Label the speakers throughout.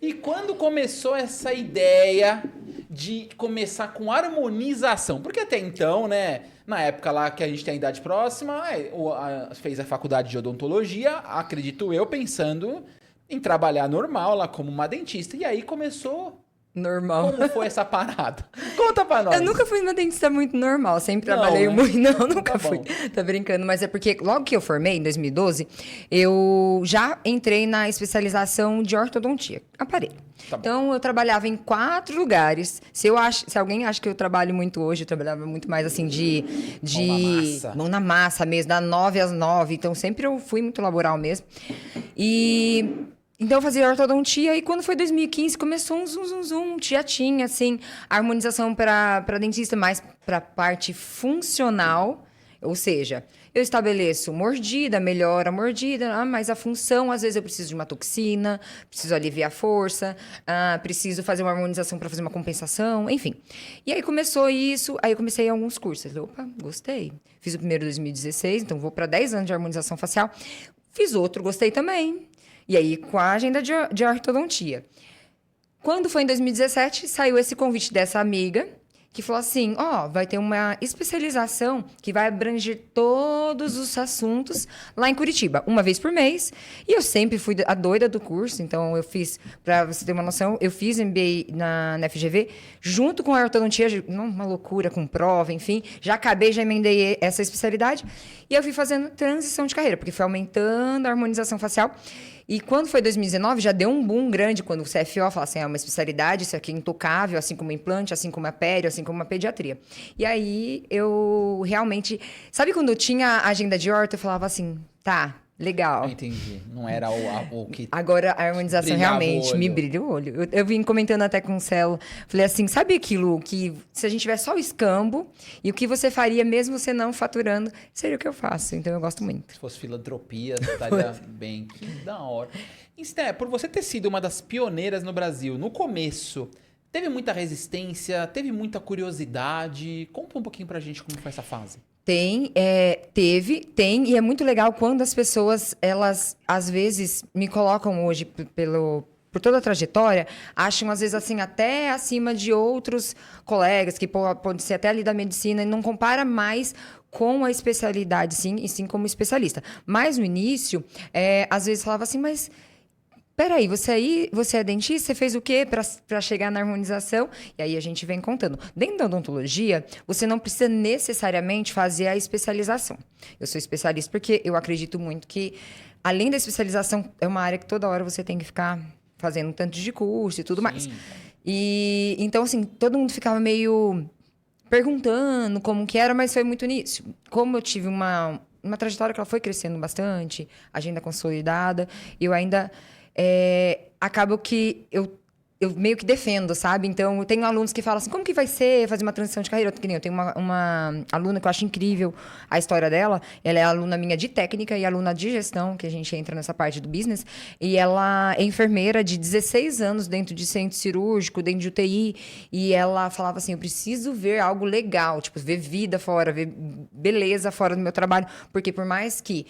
Speaker 1: E quando começou essa ideia de começar com harmonização? Porque até então, né, na época lá que a gente tem a idade próxima, fez a faculdade de odontologia, acredito eu, pensando em trabalhar normal lá como uma dentista. E aí começou...
Speaker 2: Normal.
Speaker 1: Como foi essa parada? Conta pra nós.
Speaker 2: Eu nunca fui uma dentista muito normal, sempre
Speaker 1: Não,
Speaker 2: trabalhei
Speaker 1: né?
Speaker 2: muito. Não, nunca
Speaker 1: Tá
Speaker 2: fui.
Speaker 1: bom.
Speaker 2: Tá brincando, mas é porque logo que eu formei, em 2012, eu já entrei na especialização de ortodontia, aparelho.
Speaker 1: Tá bom.
Speaker 2: Então, eu trabalhava em 4 lugares. Se alguém acha que eu trabalho muito hoje, eu trabalhava muito mais assim
Speaker 1: Mão na massa.
Speaker 2: mão na massa mesmo, da 9 às 9. Então, sempre eu fui muito laboral mesmo. Então, eu fazia ortodontia e quando foi 2015, começou um zum. Já tinha, assim, a harmonização para dentista, mais para parte funcional. Ou seja, eu estabeleço mordida, melhora a mordida, mas a função, às vezes eu preciso de uma toxina, preciso aliviar a força, preciso fazer uma harmonização para fazer uma compensação, enfim. E aí começou isso, aí eu comecei alguns cursos. Eu falei, opa, gostei. Fiz o primeiro em 2016, então vou para 10 anos de harmonização facial. Fiz outro, gostei também. E aí, com a agenda de ortodontia. Quando foi em 2017, saiu esse convite dessa amiga, que falou assim, vai ter uma especialização que vai abranger todos os assuntos lá em Curitiba, uma vez por mês. E eu sempre fui a doida do curso, então eu fiz, para você ter uma noção, eu fiz MBA na FGV, junto com a ortodontia, uma loucura, com prova, enfim. Já acabei, já emendei essa especialidade. E eu fui fazendo transição de carreira, porque foi aumentando a harmonização facial. E quando foi 2019, já deu um boom grande quando o CFO fala assim, é uma especialidade, isso aqui é intocável, assim como implante, assim como a pério, assim como a pediatria. E aí, eu realmente... Sabe quando eu tinha a agenda de horta, eu falava assim, tá, legal.
Speaker 1: Entendi. Não era o que...
Speaker 2: Agora, a harmonização
Speaker 1: brilhava
Speaker 2: realmente
Speaker 1: o
Speaker 2: me
Speaker 1: olho.
Speaker 2: brilha o olho. Eu vim comentando até com o Celo, falei assim, sabe aquilo que se a gente tivesse só o escambo, e o que você faria mesmo você não faturando, seria o que eu faço. Então, eu gosto muito.
Speaker 1: Se fosse filantropia, estaria bem. Que da hora. E, Sté, por você ter sido uma das pioneiras no Brasil, no começo, teve muita resistência, teve muita curiosidade? Conta um pouquinho pra gente como foi essa fase.
Speaker 2: Tem, e é muito legal quando as pessoas, elas, às vezes, me colocam hoje por toda a trajetória, acham, às vezes, assim, até acima de outros colegas, que pode ser até ali da medicina, e não compara mais com a especialidade, sim, e sim como especialista. Mas, no início, às vezes falava assim, mas... Peraí, você é dentista? Você fez o quê para chegar na harmonização? E aí a gente vem contando. Dentro da odontologia, você não precisa necessariamente fazer a especialização. Eu sou especialista porque eu acredito muito que, além da especialização, é uma área que toda hora você tem que ficar fazendo um tanto de curso e tudo mais. E então, assim, todo mundo ficava meio perguntando como que era, mas foi muito nisso. Como eu tive uma trajetória que ela foi crescendo bastante, agenda consolidada, eu ainda... acaba que eu meio que defendo, sabe? Então, eu tenho alunos que falam assim, como que vai ser fazer uma transição de carreira? Eu tenho uma aluna que eu acho incrível a história dela. Ela é aluna minha de técnica e aluna de gestão, que a gente entra nessa parte do business. E ela é enfermeira de 16 anos dentro de centro cirúrgico, dentro de UTI. E ela falava assim, eu preciso ver algo legal, tipo, ver vida fora, ver beleza fora do meu trabalho. Porque por mais que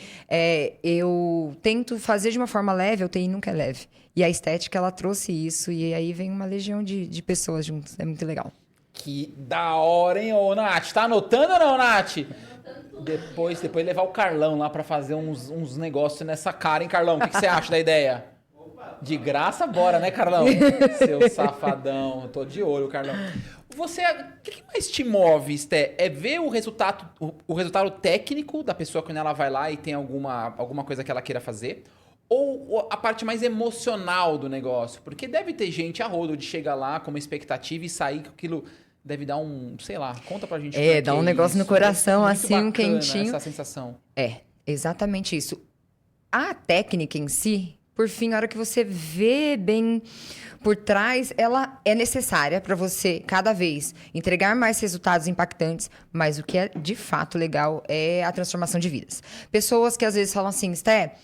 Speaker 2: eu tento fazer de uma forma leve, a UTI nunca é leve. E a estética, ela trouxe isso. E aí vem uma legião de pessoas juntas. É muito legal.
Speaker 1: Que da hora, hein, ô Nath? Tá anotando ou não, Nath? Depois levar o Carlão lá pra fazer uns negócios nessa cara, hein, Carlão? O que você acha da ideia? De graça, bora, né, Carlão? Seu safadão. Tô de olho, Carlão. O que mais te move, Sté? É ver o resultado técnico da pessoa quando ela vai lá e tem alguma coisa que ela queira fazer? Ou a parte mais emocional do negócio? Porque deve ter gente a rodo de chegar lá com uma expectativa e sair com aquilo... Deve dar sei lá, conta pra gente.
Speaker 2: Dá um negócio no coração,
Speaker 1: muito
Speaker 2: assim, um
Speaker 1: bacana
Speaker 2: quentinho.
Speaker 1: essa sensação.
Speaker 2: Exatamente isso. A técnica em si, por fim, na hora que você vê bem por trás, ela é necessária para você, cada vez, entregar mais resultados impactantes, mas o que é de fato legal é a transformação de vidas. Pessoas que às vezes falam assim, Sté...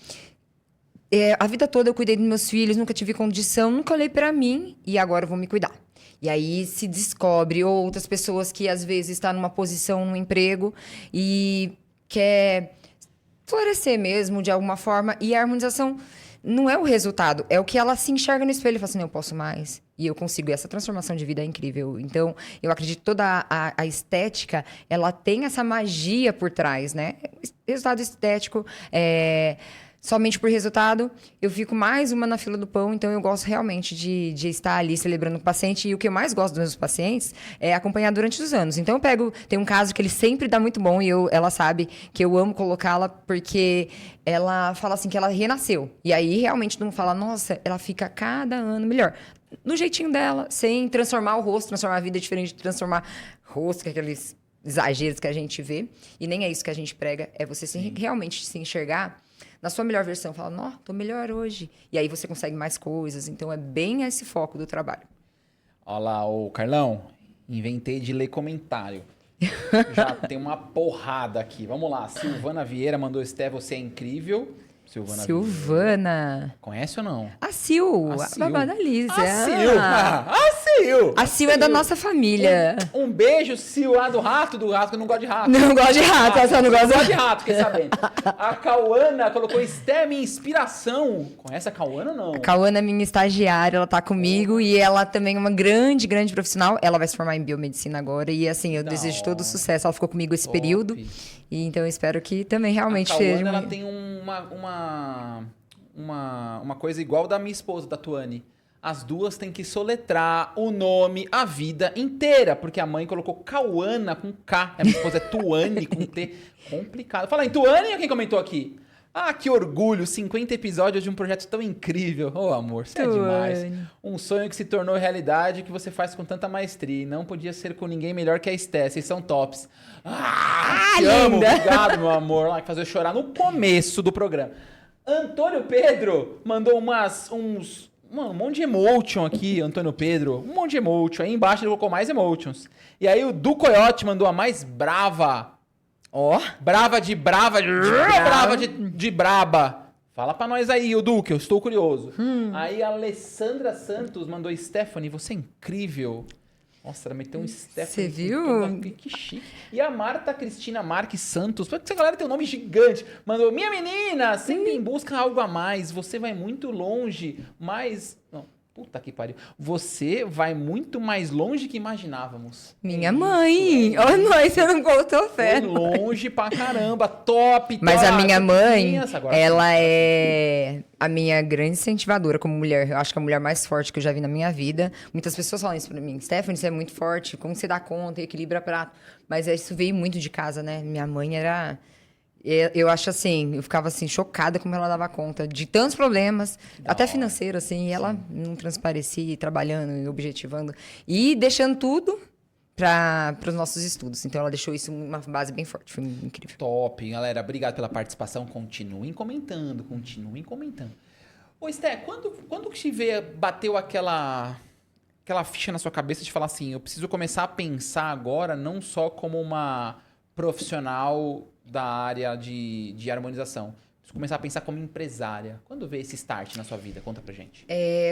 Speaker 2: a vida toda eu cuidei dos meus filhos, nunca tive condição, nunca olhei para mim e agora eu vou me cuidar. E aí se descobre outras pessoas que às vezes estão numa posição no emprego e quer florescer mesmo de alguma forma. E a harmonização não é o resultado, é o que ela se enxerga no espelho e fala assim, não, eu posso mais. E eu consigo. E essa transformação de vida é incrível. Então, eu acredito que toda a estética, ela tem essa magia por trás, né? Resultado estético, somente por resultado, eu fico mais uma na fila do pão, então eu gosto realmente de estar ali celebrando o paciente. E o que eu mais gosto dos meus pacientes é acompanhar durante os anos. Então, tem um caso que ele sempre dá muito bom e ela sabe que eu amo colocá-la porque ela fala assim que ela renasceu. E aí, realmente, todo mundo fala, nossa, ela fica cada ano melhor. No jeitinho dela, sem transformar o rosto, transformar a vida diferente de transformar o rosto, que é aqueles exageros que a gente vê. E nem é isso que a gente prega, é você realmente se enxergar na sua melhor versão. Fala, não, tô melhor hoje. E aí você consegue mais coisas. Então, é bem esse foco do trabalho.
Speaker 1: Olha lá, ô Carlão, inventei de ler comentário. Já tem uma porrada aqui. Vamos lá, Silvana Vieira mandou, Esté, você é incrível.
Speaker 2: Silvana.
Speaker 1: Conhece ou não?
Speaker 2: A Sil, a babá da Liz.
Speaker 1: A Sil!
Speaker 2: A Sil é da nossa família.
Speaker 1: Um beijo, Sil, lá do rato, que eu não gosto de rato.
Speaker 2: Não gosto de rato, essa não gosta
Speaker 1: de rato, fiquei sabendo. A Cauana colocou, Esté, minha inspiração. Conhece a Cauana ou não?
Speaker 2: A Cauana é minha estagiária, ela tá comigo e ela também é uma grande, grande profissional. Ela vai se formar em biomedicina agora e assim, eu desejo todo sucesso. Ela ficou comigo esse período e então eu espero que também realmente seja.
Speaker 1: Ela tem uma coisa igual da minha esposa, da Tuane. As duas têm que soletrar o nome a vida inteira, porque a mãe colocou Cauana com K. A minha esposa é Tuane com T. Complicado. Fala em Tuane, quem comentou aqui? Ah, que orgulho, 50 episódios de um projeto tão incrível. Ô, amor, você é demais. Um sonho que se tornou realidade, que você faz com tanta maestria. E não podia ser com ninguém melhor que a Esté. Vocês são tops. Te amo, obrigado, meu amor. Lá, que fazer eu chorar no começo do programa. Antônio Pedro mandou um monte de emotion aqui, Antônio Pedro. Um monte de emotion. Aí embaixo ele colocou mais emotions. E aí o Du Coyote mandou a mais brava.
Speaker 2: Ó.
Speaker 1: Brava de brava. Brava de braba. Fala pra nós aí, o Du, que eu estou curioso. Aí a Alessandra Santos mandou, Stephanie, você é incrível. Nossa, ela meteu um Stephanie.
Speaker 2: Você viu?
Speaker 1: Que chique. E a Marta Cristina Marques Santos, porque essa galera tem um nome gigante, mandou, minha menina, sempre em busca de algo a mais, você vai muito longe, mas... Não, puta que pariu. Você vai muito mais longe que imaginávamos.
Speaker 2: Minha mãe! Ô, mãe, você não contou fé.
Speaker 1: Foi longe pra caramba, top.
Speaker 2: Mas a minha mãe,
Speaker 1: agora
Speaker 2: ela é a minha grande incentivadora como mulher. Eu acho que é a mulher mais forte que eu já vi na minha vida. Muitas pessoas falam isso pra mim. Stephanie, você é muito forte. Como você dá conta e equilibra prato? Mas isso veio muito de casa, né? Minha mãe era... Eu acho assim, eu ficava assim, chocada como ela dava conta de tantos problemas, até financeiro, assim, e ela não transparecia, trabalhando e objetivando, e deixando tudo para os nossos estudos. Então, ela deixou isso uma base bem forte, foi incrível.
Speaker 1: Top, galera, obrigado pela participação, continuem comentando. Ô, Esté, quando que te vê, bateu aquela ficha na sua cabeça de falar assim, eu preciso começar a pensar agora não só como uma profissional da área de harmonização. Preciso começar a pensar como empresária. Quando veio esse start na sua vida? Conta pra gente.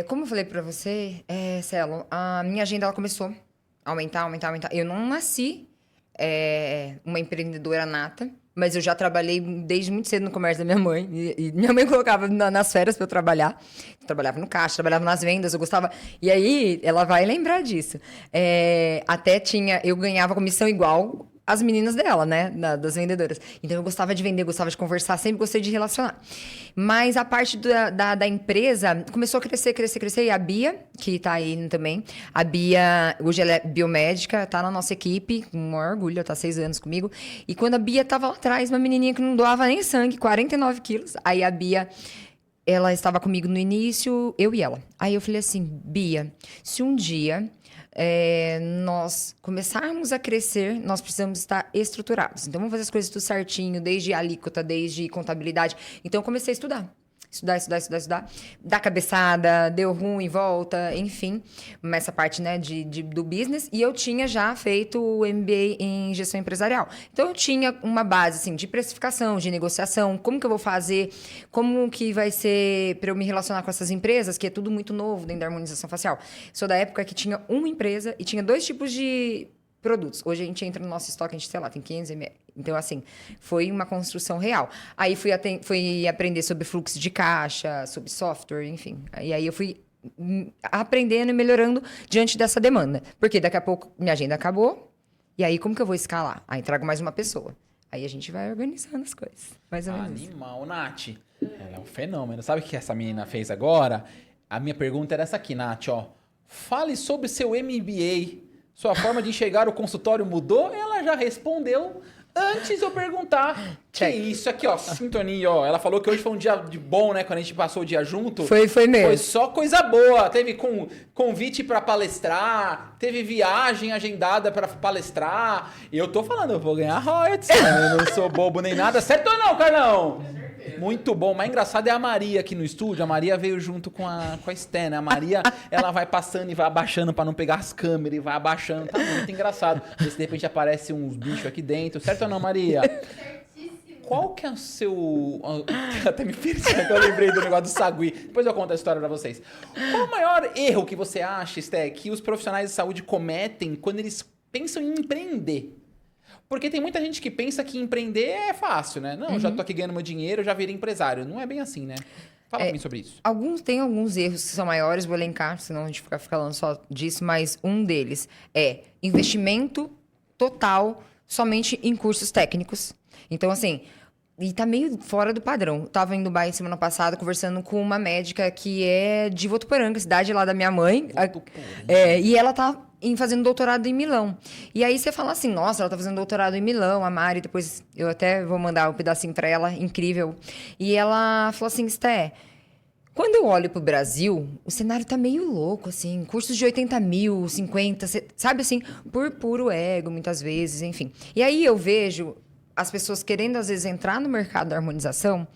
Speaker 2: Como eu falei pra você, Celo, a minha agenda ela começou a aumentar. Eu não nasci uma empreendedora nata, mas eu já trabalhei desde muito cedo no comércio da minha mãe. E minha mãe colocava nas férias pra eu trabalhar. Eu trabalhava no caixa, trabalhava nas vendas, eu gostava. E aí, ela vai lembrar disso. Eu ganhava comissão igual as meninas dela, né? Das vendedoras. Então, eu gostava de vender, gostava de conversar, sempre gostei de relacionar. Mas a parte da empresa começou a crescer. E a Bia, que tá aí também, a Bia, hoje ela é biomédica, tá na nossa equipe, com o maior orgulho, ela tá há 6 anos comigo. E quando a Bia tava lá atrás, uma menininha que não doava nem sangue, 49 quilos, aí a Bia... Ela estava comigo no início, eu e ela. Aí eu falei assim, Bia, se um dia nós começarmos a crescer, nós precisamos estar estruturados. Então, vamos fazer as coisas tudo certinho, desde alíquota, desde contabilidade. Então, eu comecei a estudar. Estudar. Dar cabeçada, deu ruim, volta, enfim. Essa parte, né, do business. E eu tinha já feito o MBA em gestão empresarial. Então, eu tinha uma base, assim, de precificação, de negociação. Como que eu vou fazer? Como que vai ser para eu me relacionar com essas empresas? Que é tudo muito novo dentro da harmonização facial. Sou da época que tinha uma empresa e tinha 2 tipos de produtos. Hoje a gente entra no nosso estoque, a gente, sei lá, tem 500 ml. Então, assim, foi uma construção real. Aí fui aprender sobre fluxo de caixa, sobre software, enfim. E aí eu fui aprendendo e melhorando diante dessa demanda. Porque daqui a pouco minha agenda acabou, e aí como que eu vou escalar? Aí trago mais uma pessoa. Aí a gente vai organizando as coisas. Mais ou menos.
Speaker 1: Animal, Nath. Ela é um fenômeno. Sabe o que essa menina fez agora? A minha pergunta era essa aqui, Nath, ó. Fale sobre seu MBA. Sua forma de enxergar o consultório mudou? Ela já respondeu antes de eu perguntar. Que isso aqui, ó, sintonia, ó. Ela falou que hoje foi um dia de bom, né? Quando a gente passou o dia junto.
Speaker 2: Foi mesmo.
Speaker 1: Foi só coisa boa. Teve convite pra palestrar, teve viagem agendada pra palestrar. E eu tô falando, eu vou ganhar royalties. Eu não sou bobo nem nada. Certo ou não, Carlão? Muito bom. O mais engraçado é a Maria aqui no estúdio. A Maria veio junto com a Sté, né? A Maria, ela vai passando e vai abaixando pra não pegar as câmeras e vai abaixando. Tá muito engraçado. Ver se de repente aparece uns bichos aqui dentro. Certo ou não, Maria? Qual que é o seu... Até me perdi, que eu lembrei do negócio do sagui. Depois eu conto a história pra vocês. Qual o maior erro que você acha, Sté, que os profissionais de saúde cometem quando eles pensam em empreender? Porque tem muita gente que pensa que empreender é fácil, né? Não, já tô aqui ganhando meu dinheiro, já virei empresário. Não é bem assim, né? Fala pra mim sobre isso.
Speaker 2: Tem alguns erros que são maiores, vou elencar, senão a gente fica falando só disso, mas um deles é investimento total somente em cursos técnicos. Então, assim, e tá meio fora do padrão. Eu tava em Dubai semana passada conversando com uma médica que é de Votuporanga, cidade lá da minha mãe. E ela tá fazendo doutorado em Milão. E aí você fala assim, nossa, ela tá fazendo doutorado em Milão, a Mari, depois eu até vou mandar um pedacinho pra ela, incrível. E ela falou assim, Sté, quando eu olho pro Brasil, o cenário tá meio louco, assim, cursos de 80 mil, 50, sabe assim, por puro ego, muitas vezes, enfim. E aí eu vejo as pessoas querendo, às vezes, entrar no mercado da harmonização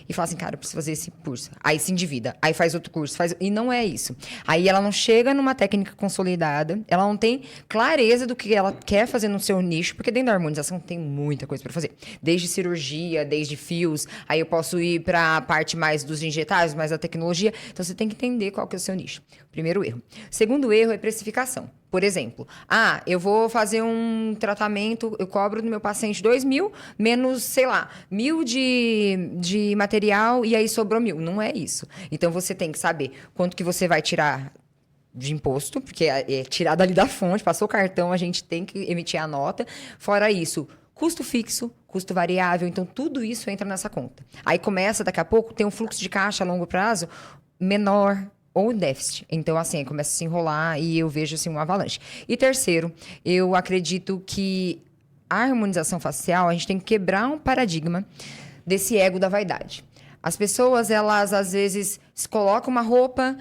Speaker 2: e falar assim, cara, eu preciso fazer esse curso. Aí se endivida, aí faz outro curso. E não é isso. Aí ela não chega numa técnica consolidada, ela não tem clareza do que ela quer fazer no seu nicho, porque dentro da harmonização tem muita coisa para fazer. Desde cirurgia, desde fios, aí eu posso ir para a parte mais dos injetáveis, mais da tecnologia. Então, você tem que entender qual que é o seu nicho. Primeiro erro. Segundo erro é precificação. Por exemplo, eu vou fazer um tratamento, eu cobro do meu paciente 2.000, menos, sei lá, 1.000 de material e aí sobrou 1.000. Não é isso. Então, você tem que saber quanto que você vai tirar de imposto, porque é tirado ali da fonte, passou o cartão, a gente tem que emitir a nota. Fora isso, custo fixo, custo variável, então tudo isso entra nessa conta. Aí começa, daqui a pouco, tem um fluxo de caixa a longo prazo menor, ou déficit. Então, assim, começa a se enrolar e eu vejo, assim, uma avalanche. E terceiro, eu acredito que a harmonização facial, a gente tem que quebrar um paradigma desse ego da vaidade. As pessoas, elas, às vezes, se colocam uma roupa,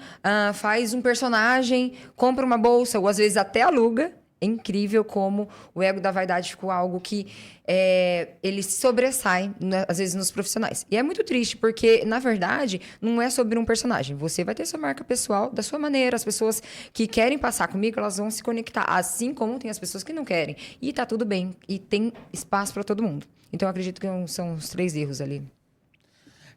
Speaker 2: faz um personagem, compra uma bolsa, ou às vezes até aluga. É incrível como o ego da vaidade ficou algo que ele se sobressai, às vezes, nos profissionais. E é muito triste, porque, na verdade, não é sobre um personagem. Você vai ter sua marca pessoal da sua maneira. As pessoas que querem passar comigo, elas vão se conectar. Assim como tem as pessoas que não querem. E tá tudo bem. E tem espaço para todo mundo. Então, eu acredito que são os 3 erros ali.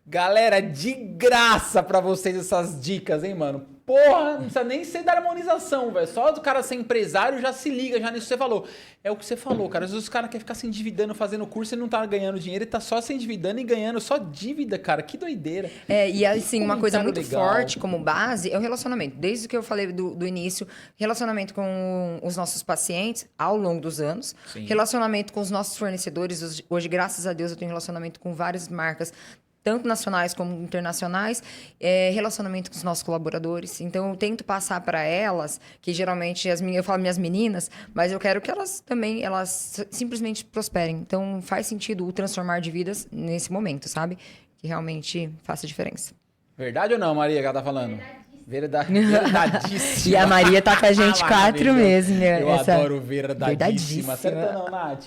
Speaker 1: Galera, de graça pra vocês essas dicas, hein, mano? Porra, não precisa nem ser da harmonização, velho. Só do cara ser empresário já se liga, já nisso que você falou. É o que você falou, cara. Às vezes os caras querem ficar se endividando fazendo curso e não tá ganhando dinheiro, ele tá só se endividando e ganhando só dívida, cara. Que doideira.
Speaker 2: E assim, uma coisa muito
Speaker 1: legal.
Speaker 2: forte como base é o relacionamento. Desde que eu falei do início, relacionamento com os nossos pacientes ao longo dos anos, Sim. Relacionamento com os nossos fornecedores. Hoje, graças a Deus, eu tenho relacionamento com várias marcas, tanto nacionais como internacionais, relacionamento com os nossos colaboradores. Então, eu tento passar para elas, que geralmente, eu falo minhas meninas, mas eu quero que elas simplesmente prosperem. Então, faz sentido o transformar de vidas nesse momento, sabe? Que realmente faça diferença.
Speaker 1: Verdade ou não, Maria, que ela tá falando? Verdadíssima.
Speaker 2: E a Maria tá com a gente 4 meses, né?
Speaker 1: Eu adoro verdadíssima. Certo ou não, Nath?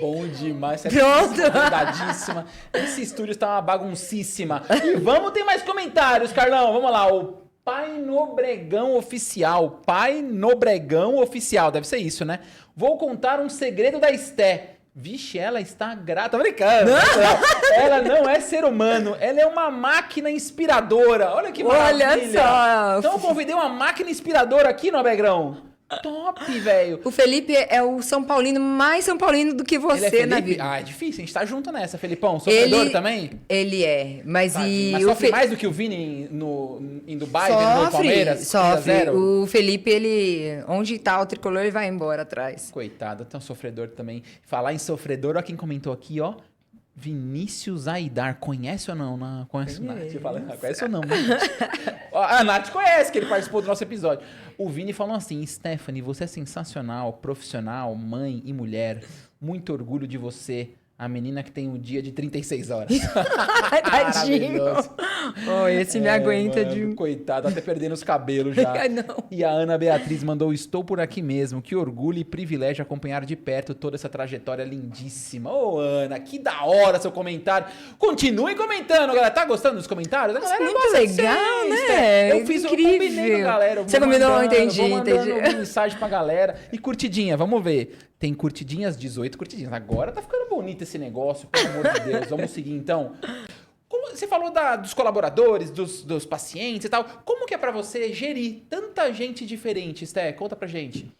Speaker 1: Bom demais.
Speaker 2: Pronto.
Speaker 1: Verdadíssima. Esse estúdio está uma baguncíssima. E vamos ter mais comentários, Carlão. Vamos lá. O Pai Nobregão Oficial. Pai Nobregão Oficial. Deve ser isso, né? Vou contar um segredo da Sté. Vixe, ela está grata. Tô brincando. Ela não é ser humano. Ela é uma máquina inspiradora. Olha que maravilha.
Speaker 2: Olha só.
Speaker 1: Então eu convidei uma máquina inspiradora aqui no Abegrão. Top, velho.
Speaker 2: O Felipe é o São Paulino mais São Paulino do que
Speaker 1: Ele é
Speaker 2: você
Speaker 1: Felipe?
Speaker 2: na vida.
Speaker 1: Ah, é difícil, a gente tá junto nessa, Felipão. Sofredor também?
Speaker 2: Ele é, mas
Speaker 1: Tadinho.
Speaker 2: e
Speaker 1: Mas
Speaker 2: o
Speaker 1: sofre mais do que o Vini em Dubai, vendo no
Speaker 2: Sofre,
Speaker 1: Palmeiras? 3 a
Speaker 2: sofre.
Speaker 1: 0?
Speaker 2: O Felipe, ele... Onde tá o tricolor, ele vai embora atrás.
Speaker 1: Coitado, tão sofredor também. Falar em sofredor, ó quem comentou aqui, ó. Vinícius Aidar, conhece ou não? Não conhece o Nath? Você fala, conhece ou não? Ó, a Nath conhece, que ele participou do nosso episódio. O Vini falou assim, Stephanie, você é sensacional, profissional, mãe e mulher. Muito orgulho de você. A menina que tem um dia de 36 horas.
Speaker 2: Tadinho. Oh, esse me aguenta
Speaker 1: mano,
Speaker 2: de...
Speaker 1: Coitado, até perdendo os cabelos já.
Speaker 2: Não.
Speaker 1: E a Ana Beatriz mandou, estou por aqui mesmo. Que orgulho e privilégio acompanhar de perto toda essa trajetória lindíssima. Ô, Ana, que da hora seu comentário. Continuem comentando, galera. Tá gostando dos comentários? A galera
Speaker 2: Muito
Speaker 1: gosta de
Speaker 2: legal,
Speaker 1: vocês,
Speaker 2: né?
Speaker 1: Eu fiz,
Speaker 2: Incrível.
Speaker 1: eu combinei com a galera.
Speaker 2: Você combinou? Entendi.
Speaker 1: Vou mandando mensagem pra galera. E curtidinha, vamos ver. Tem curtidinhas, 18 curtidinhas. Agora tá ficando bonito esse negócio, pelo amor de Deus. Vamos seguir, então. Você falou dos colaboradores, dos pacientes e tal. Como que é pra você gerir tanta gente diferente, Sté? Conta pra gente.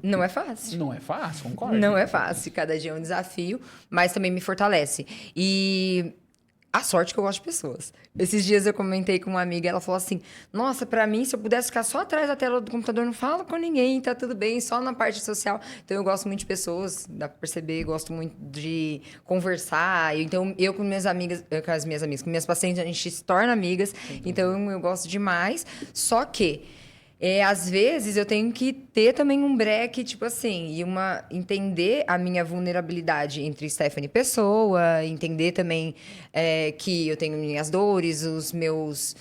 Speaker 2: Não é fácil.
Speaker 1: Não é fácil, concordo?
Speaker 2: Não é fácil. Cada dia é um desafio, mas também me fortalece. E a sorte que eu gosto de pessoas. Esses dias eu comentei com uma amiga, ela falou assim, nossa, pra mim, se eu pudesse ficar só atrás da tela do computador, não falo com ninguém, tá tudo bem, só na parte social. Então, eu gosto muito de pessoas, dá pra perceber, gosto muito de conversar. Então, eu com minhas amigas, com minhas pacientes, a gente se torna amigas. Então, eu gosto demais. Só que... às vezes eu tenho que ter também um break, tipo assim, entender a minha vulnerabilidade entre Stephanie pessoa, entender também que eu tenho minhas dores, os meus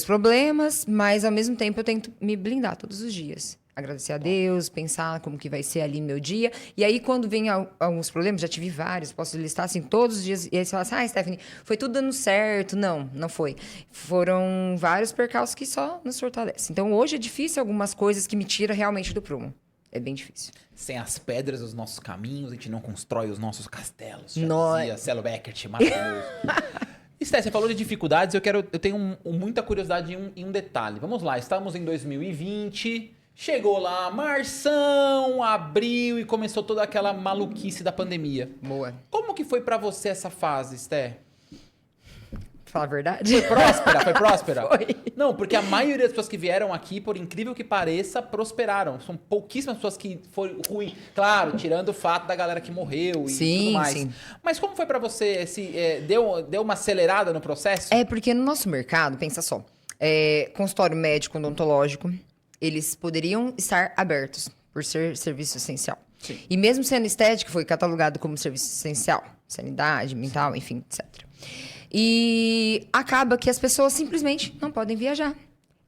Speaker 2: problemas, mas ao mesmo tempo eu tento me blindar todos os dias. Agradecer a Deus, pensar como que vai ser ali meu dia. E aí, quando vem alguns problemas, já tive vários, posso listar assim, todos os dias. E aí você fala assim, Stephanie, foi tudo dando certo. Não, não foi. Foram vários percalços que só nos fortalecem. Então, hoje é difícil algumas coisas que me tiram realmente do prumo. É bem difícil.
Speaker 1: Sem as pedras dos nossos caminhos, a gente não constrói os nossos castelos. Já dizia Celo Beckert, maravilhoso. Sté, você falou de dificuldades, eu tenho muita curiosidade em um detalhe. Vamos lá, estamos em 2020... Chegou lá, marção, abril e começou toda aquela maluquice da pandemia.
Speaker 2: Boa.
Speaker 1: Como que foi pra você essa fase, Sté?
Speaker 2: Falar a verdade?
Speaker 1: Foi próspera? Foi próspera?
Speaker 2: Foi.
Speaker 1: Não, porque a maioria das pessoas que vieram aqui, por incrível que pareça, prosperaram. São pouquíssimas pessoas que foi ruim. Claro, tirando o fato da galera que morreu e tudo mais. Sim. Mas como foi pra você? Deu uma acelerada no processo?
Speaker 2: É porque no nosso mercado, pensa só, consultório médico odontológico, eles poderiam estar abertos por ser serviço essencial.
Speaker 1: Sim.
Speaker 2: E mesmo sendo estética, foi catalogado como serviço essencial. Sanidade, mental, enfim, etc. E acaba que as pessoas simplesmente não podem viajar.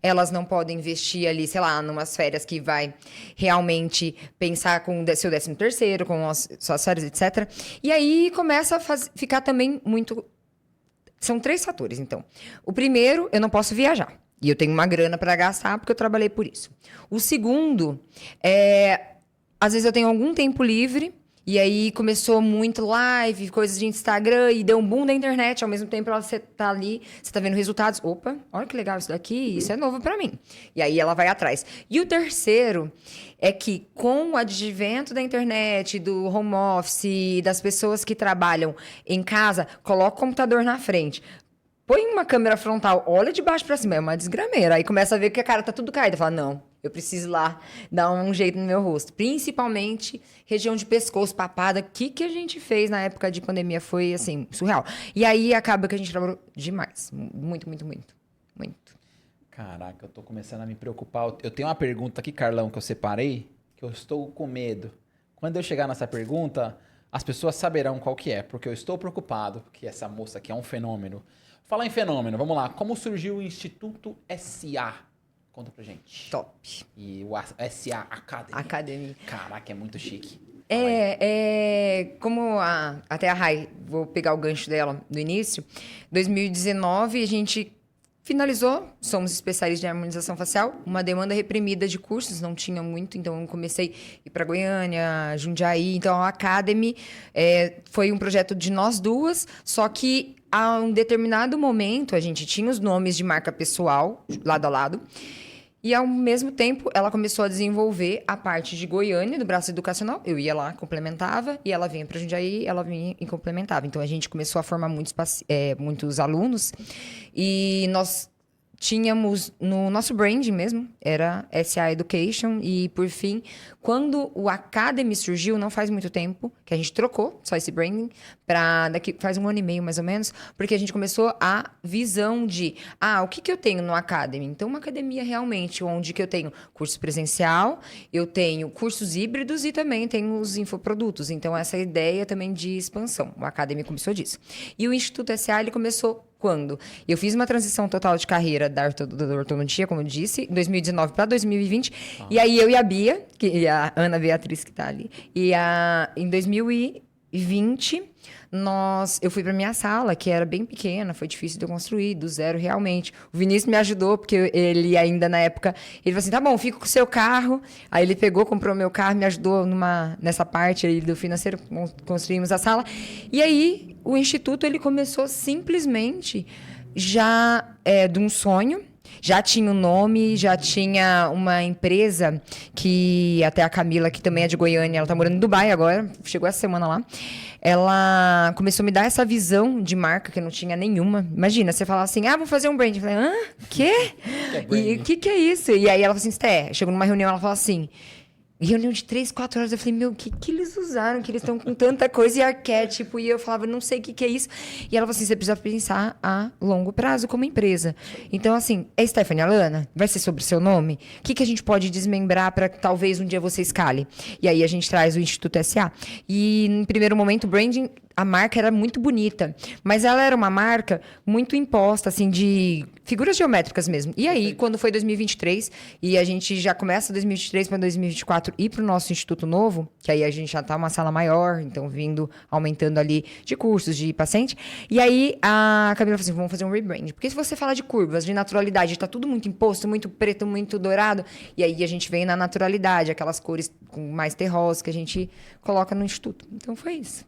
Speaker 2: Elas não podem investir ali, sei lá, numas férias que vai realmente pensar com o seu 13º, com as suas férias, etc. E aí começa a ficar também muito... São 3 fatores, então. O primeiro, eu não posso viajar. E eu tenho uma grana para gastar porque eu trabalhei por isso. O segundo às vezes eu tenho algum tempo livre e aí começou muito live, coisas de Instagram e deu um boom da internet. Ao mesmo tempo você tá ali, você tá vendo resultados. Opa, olha que legal isso daqui, isso é novo para mim. E aí ela vai atrás. E o terceiro é que com o advento da internet, do home office, das pessoas que trabalham em casa, coloca o computador na frente. Põe uma câmera frontal, olha de baixo pra cima, é uma desgrameira. Aí começa a ver que a cara tá tudo caída. Fala, não, eu preciso ir lá dar um jeito no meu rosto. Principalmente região de pescoço, papada. O que a gente fez na época de pandemia foi, assim, surreal. E aí acaba que a gente trabalhou demais. Muito, muito, muito. Muito.
Speaker 1: Caraca, eu tô começando a me preocupar. Eu tenho uma pergunta aqui, Carlão, que eu separei, que eu estou com medo. Quando eu chegar nessa pergunta, as pessoas saberão qual que é, porque eu estou preocupado, porque essa moça aqui é um fenômeno. Falar em fenômeno, vamos lá. Como surgiu o Instituto SA? Conta pra gente.
Speaker 2: Top.
Speaker 1: E o SA Academy.
Speaker 2: Academy.
Speaker 1: Caraca, é muito chique.
Speaker 2: Como até a Rai, vou pegar o gancho dela do início, 2019 a gente finalizou, somos especialistas em harmonização facial, uma demanda reprimida de cursos, não tinha muito, então eu comecei a ir para Goiânia, Jundiaí, então a Academy foi um projeto de nós duas, só que a um determinado momento a gente tinha os nomes de marca pessoal, lado a lado, E, ao mesmo tempo, ela começou a desenvolver a parte de Goiânia, do braço educacional. Eu ia lá, complementava, e ela vinha para Jundiaí, ela vinha e complementava. Então, a gente começou a formar muitos alunos. E nós tínhamos, no nosso branding mesmo, era SA Education. E, por fim, quando o Academy surgiu, não faz muito tempo, que a gente trocou só esse branding, faz 1 ano e meio, mais ou menos, porque a gente começou a visão de, o que eu tenho no Academy? Então, uma academia realmente, onde que eu tenho curso presencial, eu tenho cursos híbridos e também tenho os infoprodutos. Então, essa ideia também de expansão. O Academy começou disso. E o Instituto SA, ele começou quando? Eu fiz uma transição total de carreira da ortodontia, como eu disse, em 2019 para 2020. E aí eu e a Bia, e a Ana Beatriz que está ali, em 2020, eu fui para minha sala, que era bem pequena, foi difícil de eu construir, do zero realmente. O Vinícius me ajudou, porque ele ainda na época, ele falou assim, tá bom, fica com o seu carro. Aí ele pegou, comprou meu carro, me ajudou nessa parte aí do financeiro, construímos a sala. E aí o Instituto, ele começou simplesmente já de um sonho. Já tinha um nome, já tinha uma empresa que até a Camila, que também é de Goiânia, ela está morando em Dubai agora, chegou essa semana lá. Ela começou a me dar essa visão de marca que eu não tinha nenhuma. Imagina, você falar assim, vou fazer um brand. Eu falei, quê? E o que é isso? E aí ela falou assim, Sté, chegou numa reunião, ela falou assim, reunião de 3, 4 horas, eu falei, o que eles usaram? Que eles estão com tanta coisa e arquétipo. E eu falava, não sei o que é isso. E ela falou assim, você precisa pensar a longo prazo como empresa. Então, assim, é Stephanie Alana? Vai ser sobre o seu nome? O que a gente pode desmembrar para que talvez um dia você escale? E aí a gente traz o Instituto SA. E, no primeiro momento, o branding, a marca era muito bonita, mas ela era uma marca muito imposta, assim, de figuras geométricas mesmo. E aí, quando foi 2023, e a gente já começa 2023 para 2024 ir para o nosso Instituto Novo, que aí a gente já está uma sala maior, então aumentando ali de cursos, de paciente. E aí a Camila falou assim, vamos fazer um rebrand. Porque se você fala de curvas, de naturalidade, está tudo muito imposto, muito preto, muito dourado, e aí a gente vem na naturalidade, aquelas cores com mais terrosos que a gente coloca no Instituto. Então foi isso.